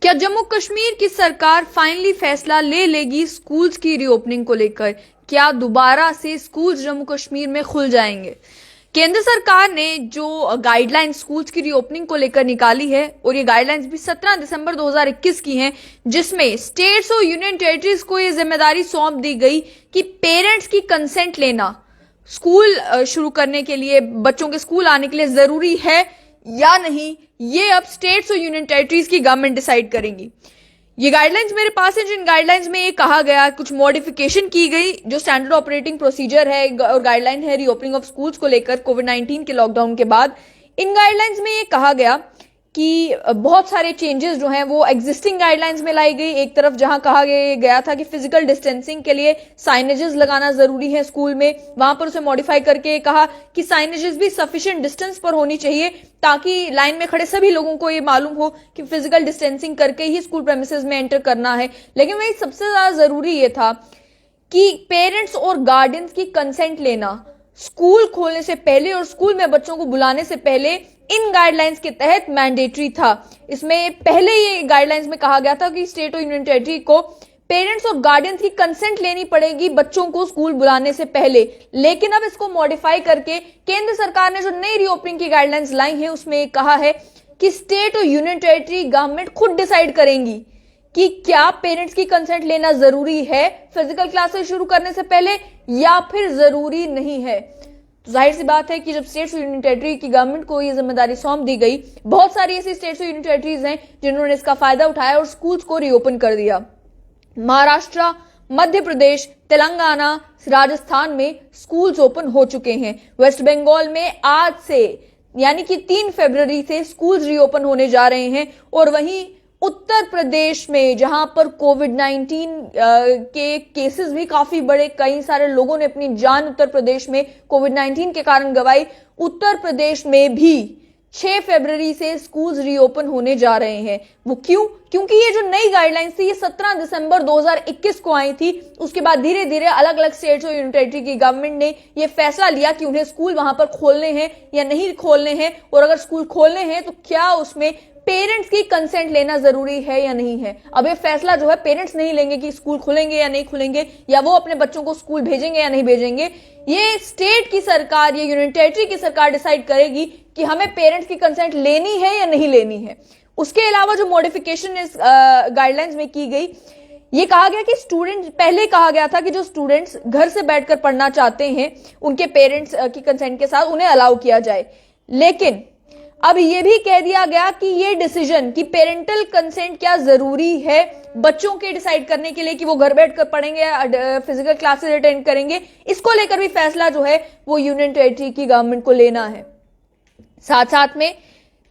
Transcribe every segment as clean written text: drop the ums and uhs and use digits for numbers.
क्या जम्मू कश्मीर की सरकार फाइनली फैसला ले लेगी स्कूल्स की रीओपनिंग को लेकर? क्या दोबारा से स्कूल्स जम्मू कश्मीर में खुल जाएंगे? केंद्र सरकार ने जो गाइडलाइन स्कूल्स की रीओपनिंग को लेकर निकाली है, और ये गाइडलाइंस भी 17 दिसंबर 2021 की हैं, जिसमें स्टेट्स और यूनियन टेरिटरीज को ये जिम्मेदारी सौंप दी गई कि पेरेंट्स की कंसेंट लेना स्कूल शुरू करने के लिए, बच्चों के स्कूल आने के लिए जरूरी है या नहीं, ये अब स्टेट्स और यूनियन टेरिटरीज की गवर्नमेंट डिसाइड करेंगी। ये गाइडलाइंस मेरे पास है, जिन गाइडलाइंस में ये कहा गया, कुछ मॉडिफिकेशन की गई जो स्टैंडर्ड ऑपरेटिंग प्रोसीजर है और गाइडलाइन है रीओपनिंग ऑफ स्कूल्स को लेकर कोविड-19 के लॉकडाउन के बाद। इन गाइडलाइंस में ये कहा गया कि बहुत सारे चेंजेस जो हैं वो एग्जिस्टिंग गाइडलाइंस में लाई गई। एक तरफ जहां कहा गया था कि फिजिकल डिस्टेंसिंग के लिए साइनेजेस लगाना जरूरी है स्कूल में, वहां पर उसे मॉडिफाई करके कहा कि साइनेजेस भी सफिशिएंट डिस्टेंस पर होनी चाहिए ताकि लाइन में खड़े सभी लोगों को ये मालूम हो कि फिजिकल डिस्टेंसिंग करके ही स्कूल प्रेमिसेस में एंटर करना है। लेकिन वही सबसे ज्यादा जरूरी ये था कि पेरेंट्स और गार्डियंस की कंसेंट लेना स्कूल खोलने से पहले और स्कूल में बच्चों को बुलाने से पहले इन गाइडलाइंस के तहत मैंडेटरी था। इसमें पहले ये गाइडलाइंस में कहा गया था कि स्टेट और यूनियन टेरिटरी को पेरेंट्स और गार्डियंस की कंसेंट लेनी पड़ेगी बच्चों को स्कूल बुलाने से पहले। लेकिन अब इसको मॉडिफाई करके केंद्र सरकार ने जो नई रीओपनिंग की गाइडलाइंस लाई है, उसमें कहा है कि स्टेट और यूनियन टेरिटरी गवर्नमेंट खुद डिसाइड करेंगी कि क्या पेरेंट्स की कंसेंट लेना जरूरी है फिजिकल क्लासेस शुरू करने से पहले या फिर जरूरी नहीं है। तो जाहिर सी बात है कि जब स्टेट्स और यूनियन टेरिटरी की गवर्नमेंट को ये जिम्मेदारी सौंप दी गई, बहुत सारी ऐसी स्टेट्स और यूनियन टेरिटरीज हैं जिन्होंने इसका फायदा उठाया और स्कूल्स को रीओपन कर दिया। महाराष्ट्र, मध्य प्रदेश, तेलंगाना, राजस्थान में स्कूल्स ओपन हो चुके हैं। वेस्ट बंगाल में आज से यानी कि 3 फरवरी से स्कूल्स रीओपन होने जा रहे हैं। और वहीं उत्तर प्रदेश में, जहां पर कोविड-19 के केसेस भी काफी बड़े, कई सारे लोगों ने अपनी जान उत्तर प्रदेश में कोविड-19 के कारण गंवाई, उत्तर प्रदेश में भी 6 फरवरी से स्कूल्स रीओपन होने जा रहे हैं। वो क्यों? क्योंकि ये जो नई गाइडलाइंस थी ये 17 दिसंबर 2021 को आई थी। उसके बाद धीरे धीरे अलग अलग स्टेट्स और यूनियन टेरिटरी की गवर्नमेंट ने ये फैसला लिया कि उन्हें स्कूल वहां पर खोलने हैं या नहीं खोलने हैं, और अगर स्कूल खोलने हैं तो क्या उसमें पेरेंट्स की कंसेंट लेना जरूरी है या नहीं है। अब ये फैसला जो है पेरेंट्स नहीं लेंगे कि स्कूल खुलेंगे या नहीं खुलेंगे, या वो अपने बच्चों को स्कूल भेजेंगे या नहीं भेजेंगे। ये स्टेट की सरकार, ये यूनियन टेरिटरी की सरकार डिसाइड करेगी कि हमें पेरेंट्स की कंसेंट लेनी है या नहीं लेनी है। उसके अलावा जो मॉडिफिकेशन इस गाइडलाइंस में की गई, ये कहा गया कि स्टूडेंट्स, पहले कहा गया था कि जो स्टूडेंट्स घर से बैठकर पढ़ना चाहते हैं उनके पेरेंट्स की कंसेंट के साथ उन्हें अलाउ किया जाए। लेकिन अब ये भी कह दिया गया कि ये डिसीजन कि पेरेंटल कंसेंट क्या जरूरी है बच्चों के डिसाइड करने के लिए कि वो घर बैठकर पढ़ेंगे या फिजिकल क्लासेस अटेंड करेंगे, इसको लेकर भी फैसला जो है वो यूनियन टेरिटरी की गवर्नमेंट को लेना है। साथ साथ में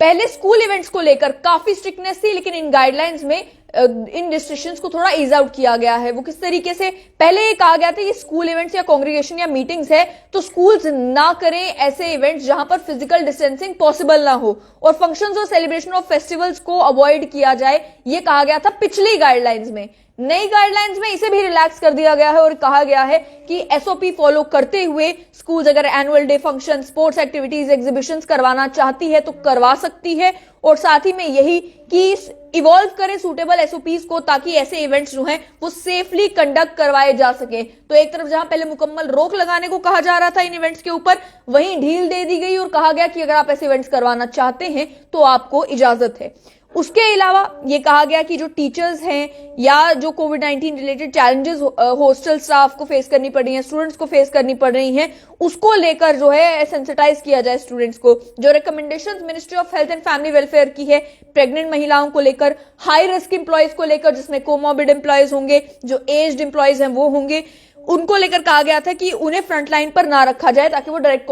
पहले स्कूल इवेंट्स को लेकर काफी स्ट्रिक्टनेस थी, लेकिन इन गाइडलाइंस में इन रिस्ट्रिक्शंस को थोड़ा ईज आउट किया गया है। वो किस तरीके से? पहले ये कहा गया था कि स्कूल इवेंट्स या कांग्रीगेशन या मीटिंग्स है तो स्कूल्स ना करें ऐसे इवेंट्स जहां पर फिजिकल डिस्टेंसिंग पॉसिबल ना हो, और फंक्शंस और सेलिब्रेशन ऑफ फेस्टिवल्स को अवॉइड किया जाए, ये कहा गया था पिछली गाइडलाइंस में। नई गाइडलाइंस में इसे भी रिलैक्स कर दिया गया है और कहा गया है कि एसओपी फॉलो करते हुए स्कूल्स अगर annual day function, sports activities, exhibitions करवाना चाहती है तो करवा सकती है, और साथ ही में यही कि इवॉल्व करें सूटेबल एसओपीज को ताकि ऐसे इवेंट्स जो हैं वो सेफली कंडक्ट करवाए जा सके। तो एक तरफ जहां पहले मुकम्मल रोक लगाने को कहा जा रहा था इन इवेंट्स के ऊपर, वहीं ढील दे दी गई और कहा गया कि अगर आप ऐसे इवेंट्स करवाना चाहते हैं तो आपको इजाजत है। उसके अलावा ये कहा गया कि जो टीचर्स हैं या जो कोविड-19 रिलेटेड चैलेंजेस हॉस्टल स्टाफ को फेस करनी पड़ रही हैं, स्टूडेंट्स को फेस करनी पड़ रही हैं, उसको लेकर जो है सेंसिटाइज किया जाए स्टूडेंट्स को। जो recommendations ministry of health and family welfare की है प्रेग्नेंट महिलाओं को लेकर, हाई रिस्क एम्प्लॉयज को लेकर जिसमें कोमॉर्बिड एम्प्लॉयज होंगे, जो एज्ड एम्प्लॉयज हैं वो होंगे, उनको लेकर कहा गया था कि उन्हें फ्रंटलाइन पर ना रखा जाए ताकि वो डायरेक्ट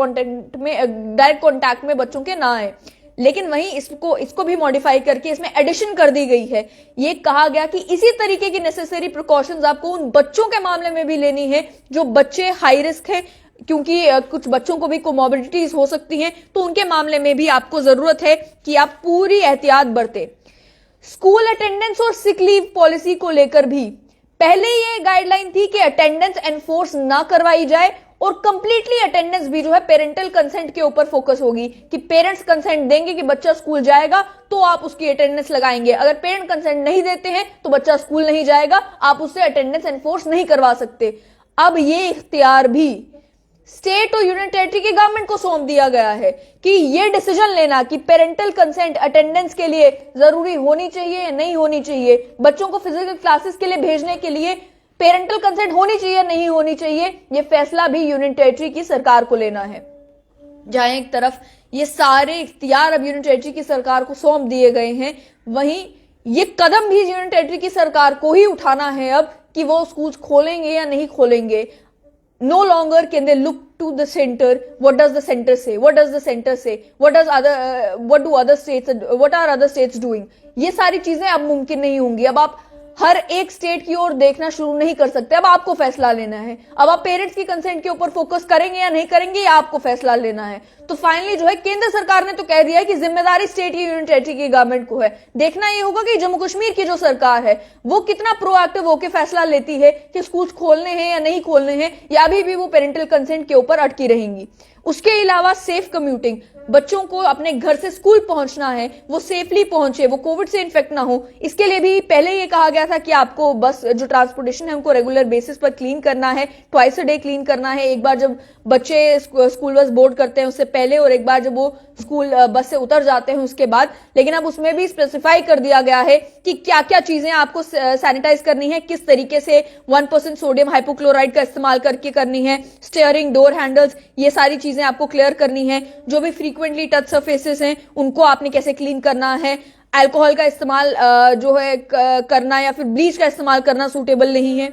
कॉन्टैक्ट में बच्चों के ना आए। लेकिन वहीं इसको भी मॉडिफाई करके इसमें एडिशन कर दी गई है। ये कहा गया कि इसी तरीके की नेसेसरी प्रिकॉशंस आपको उन बच्चों के मामले में भी लेनी है जो बच्चे हाई रिस्क है, क्योंकि कुछ बच्चों को भी कोमॉर्बिडिटीज हो सकती हैं, तो उनके मामले में भी आपको जरूरत है कि आप पूरी एहतियात बरतें। स्कूल अटेंडेंस और सिक लीव पॉलिसी को लेकर भी पहले ये गाइडलाइन थी कि अटेंडेंस एनफोर्स ना करवाई जाए और कंप्लीटली अटेंडेंस भी जो है पेरेंटल कंसेंट के ऊपर फोकस होगी कि पेरेंट्स कंसेंट देंगे कि बच्चा स्कूल जाएगा तो आप उसकी अटेंडेंस लगाएंगे। अगर पेरेंट कंसेंट नहीं देते हैं तो बच्चा स्कूल नहीं जाएगा, आप उससे अटेंडेंस एनफोर्स नहीं करवा सकते। अब ये इख्तियार भी स्टेट और यूनियन टेरिटरी की गवर्नमेंट को सौंप दिया गया है कि ये डिसीजन लेना कि पेरेंटल कंसेंट अटेंडेंस के लिए जरूरी होनी चाहिए या नहीं होनी चाहिए, बच्चों को फिजिकल क्लासेस के लिए भेजने के लिए पेरेंटल कंसेंट होनी चाहिए नहीं होनी चाहिए, ये फैसला भी यूनियन टेरिटरी की सरकार को लेना है। जहां एक तरफ ये सारे इख्तियार अब यूनियन टेरिटरी की सरकार को सौंप दिए गए हैं, वहीं ये कदम भी यूनियन टेरिटरी की सरकार को ही उठाना है अब कि वो स्कूल खोलेंगे या नहीं खोलेंगे। No longer can they look to the center. What does the center say? What does the center say? What do other states? What are other states doing? ये सारी चीजें अब मुमकिन नहीं होंगी। अब आप हर एक स्टेट की ओर देखना शुरू नहीं कर सकते। अब आपको फैसला लेना है। अब आप पेरेंट्स की कंसेंट के ऊपर फोकस करेंगे या नहीं करेंगे, ये आपको फैसला लेना है। तो फाइनली जो है केंद्र सरकार ने तो कह दिया है कि जिम्मेदारी स्टेट या यूनियन टेरिटरी की गवर्नमेंट को है। देखना ये होगा कि जम्मू कश्मीर की जो सरकार है वो कितना प्रोएक्टिव होकर फैसला लेती है कि स्कूल खोलने हैं या नहीं खोलने हैं, या अभी भी वो पेरेंटल कंसेंट के ऊपर अटकी रहेंगी। उसके अलावा सेफ कम्यूटिंग, बच्चों को अपने घर से स्कूल पहुंचना है, वो सेफली पहुंचे, वो कोविड से इन्फेक्ट ना हो, इसके लिए भी पहले ये कहा गया था कि आपको बस जो ट्रांसपोर्टेशन है उनको रेगुलर बेसिस पर क्लीन करना है, ट्वाइस अ डे क्लीन करना है। एक बार जब बच्चे स्कूल बस बोर्ड करते हैं उससे पहले और एक बार जब वो स्कूल बस से उतर जाते हैं उसके बाद। लेकिन अब उसमें भी स्पेसिफाई कर दिया गया है कि क्या क्या चीजें आपको सैनिटाइज करनी है, किस तरीके से 1% सोडियम हाइपोक्लोराइड का इस्तेमाल करके करनी है, स्टीयरिंग, डोर हैंडल्स, ये सारी चीजें आपको क्लियर करनी है। जो भी फ्रीक्वेंटली टच सरफेसेस हैं उनको आपने कैसे क्लीन करना है। अल्कोहल का इस्तेमाल जो है करना या फिर ब्लीच का इस्तेमाल करना सूटेबल नहीं है।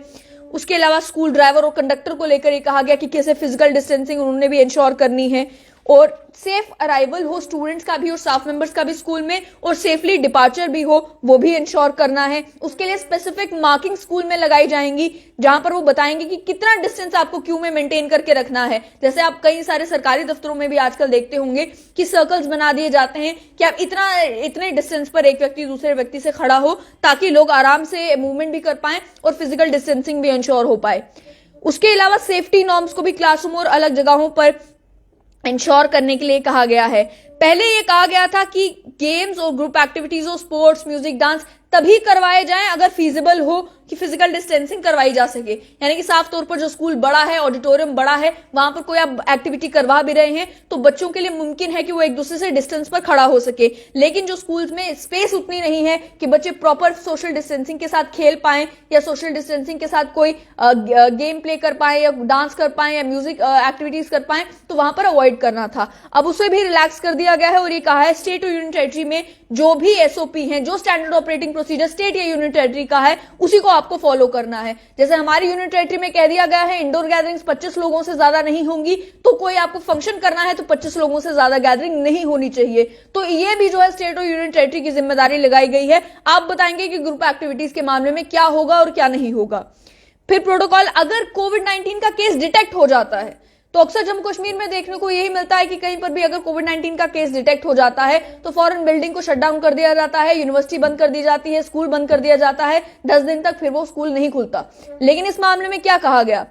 उसके अलावा स्कूल ड्राइवर और कंडक्टर को लेकर ये कहा गया कि कैसे फिजिकल डिस्टेंसिंग उन्होंने भी इंश्योर करनी है और सेफ अराइवल हो स्टूडेंट्स का भी और स्टाफ मेंबर्स का भी स्कूल में, और सेफली डिपार्चर भी हो वो भी इंश्योर करना है। उसके लिए स्पेसिफिक मार्किंग स्कूल में लगाई जाएंगी जहां पर वो बताएंगे कि कितना डिस्टेंस आपको क्यू में मेंटेन करके रखना है। जैसे आप कई सारे सरकारी दफ्तरों में भी आजकल देखते होंगे कि सर्कल्स बना दिए जाते हैं कि आप इतने डिस्टेंस पर एक व्यक्ति दूसरे व्यक्ति से खड़ा हो ताकि लोग आराम से मूवमेंट भी कर पाए और फिजिकल डिस्टेंसिंग भी इंश्योर हो पाए। उसके अलावा सेफ्टी नॉर्म्स को भी क्लासरूम और अलग जगहों पर इंश्योर करने के लिए कहा गया है। पहले ये कहा गया था कि गेम्स और ग्रुप एक्टिविटीज और स्पोर्ट्स, म्यूजिक, डांस तभी करवाए जाएं अगर फीजिबल हो कि फिजिकल डिस्टेंसिंग करवाई जा सके, यानी कि साफ तौर पर जो स्कूल बड़ा है, ऑडिटोरियम बड़ा है, वहां पर कोई आप एक्टिविटी करवा भी रहे हैं तो बच्चों के लिए मुमकिन है कि वो एक दूसरे से डिस्टेंस पर खड़ा हो सके। लेकिन जो स्कूल्स में स्पेस उतनी नहीं है कि बच्चे प्रॉपर सोशल डिस्टेंसिंग के साथ खेल पाएं या सोशल डिस्टेंसिंग के साथ कोई गेम प्ले कर पाए या डांस कर पाए या म्यूजिक एक्टिविटीज कर पाए, तो वहां पर अवॉइड करना था। अब उसे भी रिलैक्स कर दिया गया है और ये कहा है स्टेट और यूनियन टेरिटरी में जो भी एसओपी है, जो स्टैंडर्ड ऑपरेटिंग प्रोसीजर स्टेट या यूनियन टेरिटरी का है उसी को आपको फॉलो करना है। जैसे हमारी यूनियन टेरिटरी में कह दिया गया है इंडोर गैदरिंग्स 25 लोगों से ज्यादा नहीं होंगी, तो कोई आपको फंक्शन करना है तो 25 लोगों से ज्यादा गैदरिंग नहीं होनी चाहिए। तो ये भी जो है स्टेट और यूनियन टेरिटरी की जिम्मेदारी लगाई गई है। आप बताएंगे कि ग्रुप एक्टिविटीज के मामले में क्या होगा और क्या नहीं होगा। फिर प्रोटोकॉल, अगर कोविड-19 का केस डिटेक्ट हो जाता है तो अक्सर जम्मू कश्मीर में देखने को यही मिलता है कि कहीं पर भी अगर कोविड-19 का केस डिटेक्ट हो जाता है तो फौरन बिल्डिंग को शट डाउन कर दिया जाता है, यूनिवर्सिटी बंद कर दी जाती है, स्कूल बंद कर दिया जाता है, 10 दिन तक फिर वो स्कूल नहीं खुलता। लेकिन इस मामले में क्या कहा गया,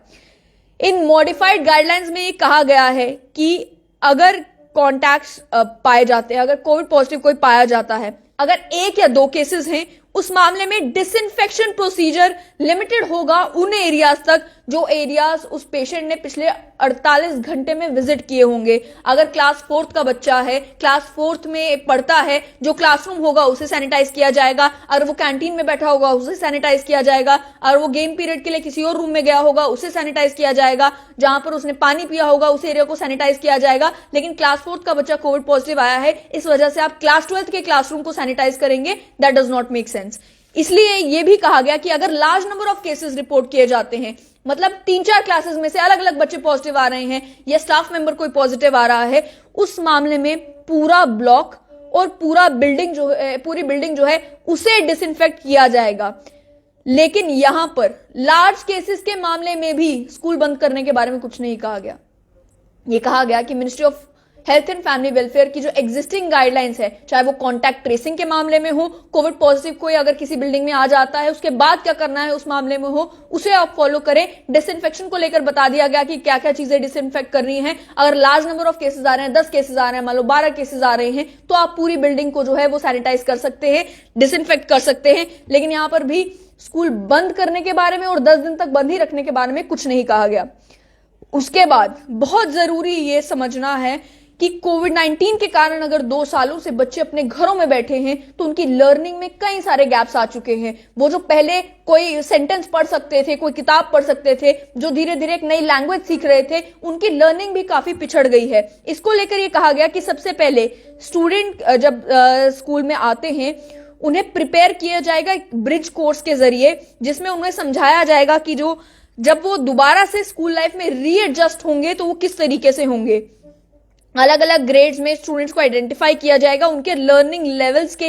इन मॉडिफाइड गाइडलाइंस में ये कहा गया है कि अगर कॉन्टैक्ट्स पाए जाते हैं, अगर कोविड पॉजिटिव कोई पाया जाता है, अगर 1 या 2 केसेस हैं, उस मामले में डिसइंफेक्शन प्रोसीजर लिमिटेड होगा उन एरियाज तक जो एरियाज उस पेशेंट ने पिछले 48 घंटे में विजिट किए होंगे। अगर क्लास 4th का बच्चा है, क्लास 4th में पढ़ता है, जो क्लासरूम होगा उसे सैनिटाइज किया जाएगा। अगर वो कैंटीन में बैठा होगा उसे सैनिटाइज किया जाएगा। अगर वो गेम पीरियड के लिए किसी और रूम में गया होगा उसे सैनिटाइज किया जाएगा। जहां पर उसने पानी पिया होगा उस एरिया को सैनिटाइज किया जाएगा। लेकिन क्लास 4th का बच्चा कोविड पॉजिटिव आया है, इस वजह से आप क्लास 12th के क्लासरूम को सैनिटाइज करेंगे, that does not make sense. इसलिए यह भी कहा गया कि अगर large number of cases report किए जाते हैं, मतलब 3-4 क्लासेस में से अलग अलग बच्चे पॉजिटिव आ रहे हैं या स्टाफ मेंबर कोई पॉजिटिव आ रहा है, उस मामले में पूरा ब्लॉक और पूरी बिल्डिंग जो है उसे डिसइंफेक्ट किया जाएगा। लेकिन यहां पर लार्ज केसेस के मामले में भी स्कूल बंद करने के बारे में कुछ नहीं कहा गया। यह कहा गया कि ministry of health and family welfare की जो एग्जिस्टिंग गाइडलाइंस है, चाहे वो कॉन्टैक्ट ट्रेसिंग के मामले में हो, कोविड पॉजिटिव कोई अगर किसी बिल्डिंग में आ जाता है उसके बाद क्या करना है उस मामले में हो, उसे आप फॉलो करें। डिसइंफेक्शन को लेकर बता दिया गया कि क्या क्या चीजें डिसइंफेक्ट करनी है। अगर लार्ज नंबर ऑफ केसेस आ रहे हैं, 10 केसेस आ रहे हैं, मान लो 12 केसेस आ रहे हैं, तो आप पूरी बिल्डिंग को जो है वो सैनिटाइज कर सकते हैं, डिसइंफेक्ट कर सकते हैं। लेकिन यहां पर भी स्कूल बंद करने के बारे में और 10 दिन तक बंद ही रखने के बारे में कुछ नहीं कहा गया। उसके बाद बहुत जरूरी ये समझना है कि कोविड-19 के कारण अगर 2 सालों से बच्चे अपने घरों में बैठे हैं तो उनकी लर्निंग में कई सारे गैप्स आ चुके हैं। वो जो पहले कोई सेंटेंस पढ़ सकते थे, कोई किताब पढ़ सकते थे, जो धीरे धीरे एक नई लैंग्वेज सीख रहे थे, उनकी लर्निंग भी काफी पिछड़ गई है। इसको लेकर ये कहा गया कि सबसे पहले स्टूडेंट जब स्कूल में आते हैं उन्हें प्रिपेयर किया जाएगा एक ब्रिज कोर्स के जरिए, जिसमें उन्हें समझाया जाएगा कि जब वो दोबारा से स्कूल लाइफ में रीएडजस्ट होंगे तो वो किस तरीके से होंगे। अलग अलग ग्रेड्स में स्टूडेंट्स को आइडेंटिफाई किया जाएगा उनके लर्निंग लेवल्स के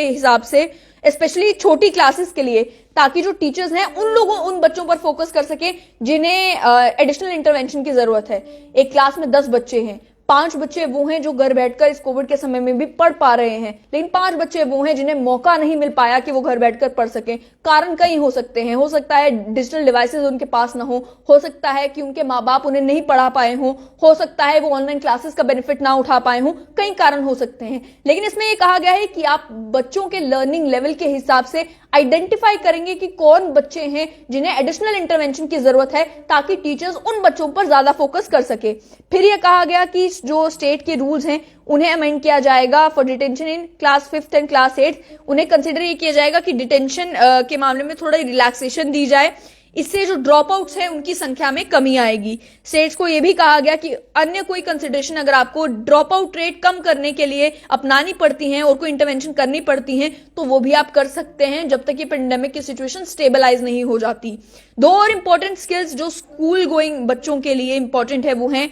हिसाब से, स्पेशली छोटी क्लासेस के लिए, ताकि जो टीचर्स हैं उन बच्चों पर फोकस कर सके जिन्हें एडिशनल इंटरवेंशन की जरूरत है। एक क्लास में 10 बच्चे हैं, 5 बच्चे वो हैं जो घर बैठकर इस कोविड के समय में भी पढ़ पा रहे हैं, लेकिन 5 बच्चे वो हैं जिन्हें मौका नहीं मिल पाया कि वो घर बैठकर पढ़ सकें। कारण कई हो सकते हैं, हो सकता है डिजिटल डिवाइसेस उनके पास ना हो सकता है कि उनके माँ बाप उन्हें नहीं पढ़ा पाए हो सकता है वो ऑनलाइन क्लासेस का बेनिफिट ना उठा पाए हों, कई कारण हो सकते हैं। लेकिन इसमें यह कहा गया है कि आप बच्चों के लर्निंग लेवल के हिसाब से आइडेंटिफाई करेंगे कि कौन बच्चे हैं जिन्हें एडिशनल इंटरवेंशन की जरूरत है, ताकि टीचर्स उन बच्चों पर ज्यादा फोकस कर सके। फिर यह कहा गया कि जो स्टेट के रूल्स हैं उन्हें अमेंड किया जाएगा for detention in class 5th and class 8। उन्हें कंसिडर ये किया जाएगा कि डिटेंशन के मामले में थोड़ा रिलैक्सेशन दी जाए, इससे जो ड्रॉप आउट्स हैं उनकी संख्या में कमी आएगी। स्टेट्स को यह भी कहा गया कि अन्य कोई कंसिडरेशन अगर आपको ड्रॉप आउट रेट कम करने के लिए अपनानी पड़ती हैं और कोई इंटरवेंशन करनी पड़ती हैं तो वो भी आप कर सकते हैं जब तक ये पेंडेमिक की सिचुएशन स्टेबलाइज नहीं हो जाती। 2 और इंपॉर्टेंट स्किल्स जो स्कूल गोइंग बच्चों के लिए इंपॉर्टेंट है वो हैं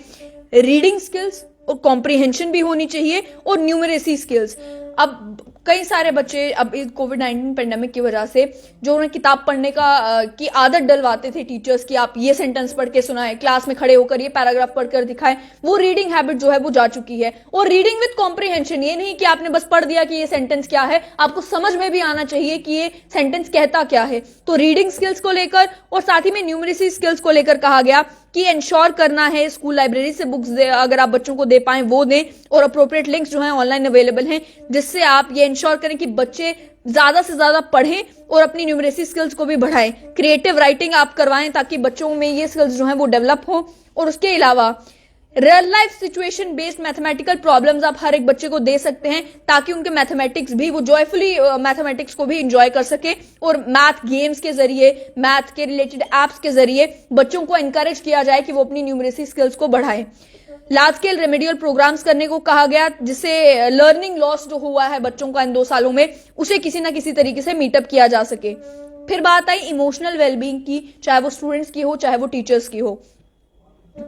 रीडिंग स्किल्स और कॉम्प्रिहेंशन भी होनी चाहिए, और न्यूमरेसी स्किल्स। अब कई सारे बच्चे अब इस कोविड-19 पेंडेमिक की वजह से जो उन्हें किताब पढ़ने की आदत डलवाते थे टीचर्स की, आप ये सेंटेंस पढ़ के सुनाएं, क्लास में खड़े होकर ये पैराग्राफ पढ़कर दिखाएं, वो रीडिंग हैबिट जो है वो जा चुकी है। और रीडिंग विद कॉम्प्रिहेंशन, ये नहीं कि आपने बस पढ़ दिया कि ये सेंटेंस क्या है, आपको समझ में भी आना चाहिए कि ये सेंटेंस कहता क्या है। तो रीडिंग स्किल्स को लेकर और साथ ही में न्यूमरेसी स्किल्स को लेकर कहा गया कि इंश्योर करना है स्कूल लाइब्रेरी से बुक्स अगर आप बच्चों को दे पाएं वो दें, और अप्रोप्रिएट लिंक्स जो हैं ऑनलाइन अवेलेबल हैं, जिससे आप ये इंश्योर करें कि बच्चे ज्यादा से ज्यादा पढ़ें और अपनी न्यूमरेसी स्किल्स को भी बढ़ाएं। क्रिएटिव राइटिंग आप करवाएं ताकि बच्चों में ये स्किल्स जो हैं वो डेवलप हो। और उसके अलावा real life situation based mathematical problems आप हर एक बच्चे को दे सकते हैं, ताकि उनके मैथमेटिक्स भी वो जॉयफुली मैथमेटिक्स को भी एंजॉय कर सके। और मैथ गेम्स के जरिए, मैथ के रिलेटेड एप्स के जरिए बच्चों को एनकरेज किया जाए कि वो अपनी न्यूमरेसी स्किल्स को बढ़ाएं। लार्ज स्केल रेमेडियल प्रोग्राम्स करने को कहा गया, जिससे लर्निंग लॉस जो हुआ है बच्चों का इन 2 सालों में, उसे किसी ना किसी तरीके से मीटअप किया जा सके। फिर बात आई इमोशनल वेलबींग की, चाहे वो स्टूडेंट्स की हो चाहे वो टीचर्स की हो।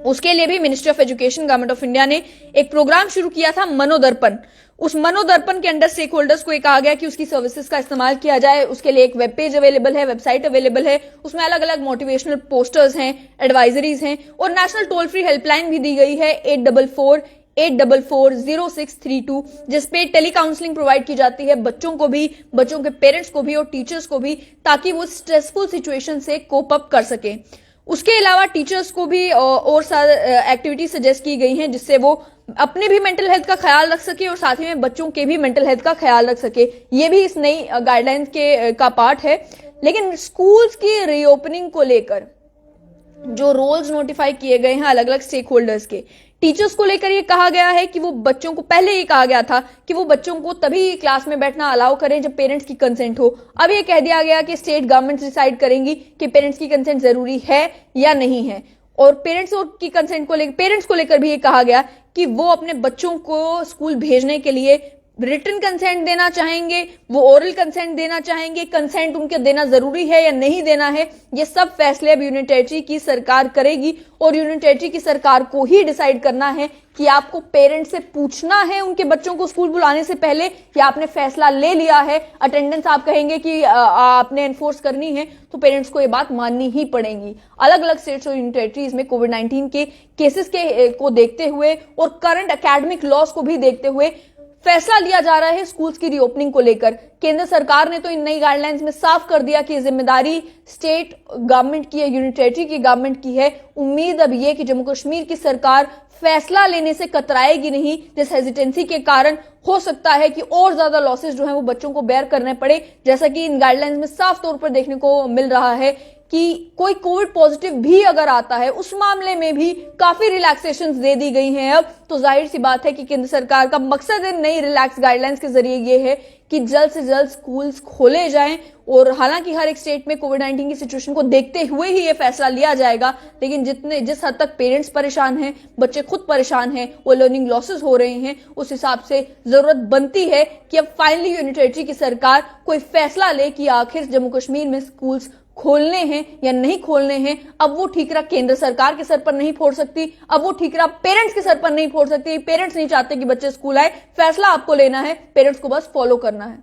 उसके लिए भी ministry of education government of India ने एक प्रोग्राम शुरू किया था, मनोदर्पण। उस मनोदर्पण के अंडर स्टेक होल्डर्स को ये कहा गया कि उसकी सर्विसेज का इस्तेमाल किया जाए। उसके लिए एक वेब पेज अवेलेबल है, वेबसाइट अवेलेबल है, उसमें अलग अलग मोटिवेशनल पोस्टर्स हैं, एडवाइजरीज हैं, और नेशनल टोल फ्री हेल्पलाइन भी दी गई है 844-844-0632, जिसपे टेली काउंसलिंग प्रोवाइड की जाती है बच्चों को भी, बच्चों के पेरेंट्स को भी और टीचर्स को भी, ताकि वो स्ट्रेसफुल सिचुएशन से कोप अप कर सके। उसके अलावा टीचर्स को भी और सारी एक्टिविटी सजेस्ट की गई हैं, जिससे वो अपने भी मेंटल हेल्थ का ख्याल रख सके और साथ ही में बच्चों के भी मेंटल हेल्थ का ख्याल रख सके। ये भी इस नई गाइडलाइंस का पार्ट है। लेकिन स्कूल्स की रीओपनिंग को लेकर जो रोल्स नोटिफाई किए गए हैं अलग अलग स्टेक होल्डर्स के, टीचर्स को लेकर ये कहा गया है कि वो बच्चों को, पहले ये कहा गया था कि वो बच्चों को तभी क्लास में बैठना अलाउ करें जब पेरेंट्स की कंसेंट हो। अब ये कह दिया गया कि स्टेट गवर्नमेंट डिसाइड करेंगी कि पेरेंट्स की कंसेंट जरूरी है या नहीं है। और पेरेंट्स की कंसेंट को लेकर, पेरेंट्स को लेकर भी ये कहा गया कि वो अपने बच्चों को स्कूल भेजने के लिए रिटन कंसेंट देना चाहेंगे, वो ओरल कंसेंट देना चाहेंगे, कंसेंट उनके देना जरूरी है या नहीं देना है, ये सब फैसले अब यूनियन टेरिटरी की सरकार करेगी और यूनियन टेरिटरी की सरकार को ही डिसाइड करना है कि आपको पेरेंट्स से पूछना है उनके बच्चों को स्कूल बुलाने से पहले या आपने फैसला ले लिया है, अटेंडेंस आप कहेंगे कि आपने एनफोर्स करनी है, तो पेरेंट्स को ये बात माननी ही पड़ेगी। अलग अलग स्टेट्स और यूनियन टेरिटरीज में कोविड-19 के केसेस को देखते हुए और करंट एकेडमिक लॉस को भी देखते हुए फैसला लिया जा रहा है स्कूल्स की रीओपनिंग को लेकर। केंद्र सरकार ने तो इन नई गाइडलाइंस में साफ कर दिया कि जिम्मेदारी स्टेट गवर्नमेंट की है, यूनियन टेरिटरी की गवर्नमेंट की है। उम्मीद अब ये कि जम्मू कश्मीर की सरकार फैसला लेने से कतराएगी नहीं, जिस हेजिटेंसी के कारण हो सकता है कि और ज्यादा लॉसेस जो है वो बच्चों को बेयर करने पड़े, जैसा कि इन गाइडलाइंस में साफ तौर पर देखने को मिल रहा है कि कोई कोविड पॉजिटिव भी अगर आता है उस मामले में भी काफी रिलैक्सेशंस दे दी गई हैं। अब तो जाहिर सी बात है कि केंद्र सरकार का मकसद इन नई रिलैक्स गाइडलाइंस के जरिए ये है कि जल्द से जल्द स्कूल्स खोले जाएं। और हालांकि हर एक स्टेट में कोविड-19 की सिचुएशन को देखते हुए ही ये फैसला लिया जाएगा, लेकिन जिस हद तक पेरेंट्स परेशान हैं, बच्चे खुद परेशान हैं, वो लर्निंग लॉसेस हो रहे हैं, उस हिसाब से जरूरत बनती है कि अब फाइनली यूनियन टेरिटरी की सरकार कोई फैसला ले कि आखिर जम्मू कश्मीर में स्कूल्स खोलने हैं या नहीं खोलने हैं। अब वो ठीकरा केंद्र सरकार के सर पर नहीं फोड़ सकती, अब वो ठीकरा पेरेंट्स के सर पर नहीं फोड़ सकती। पेरेंट्स नहीं चाहते कि बच्चे स्कूल आए, फैसला आपको लेना है, पेरेंट्स को बस फॉलो करना है।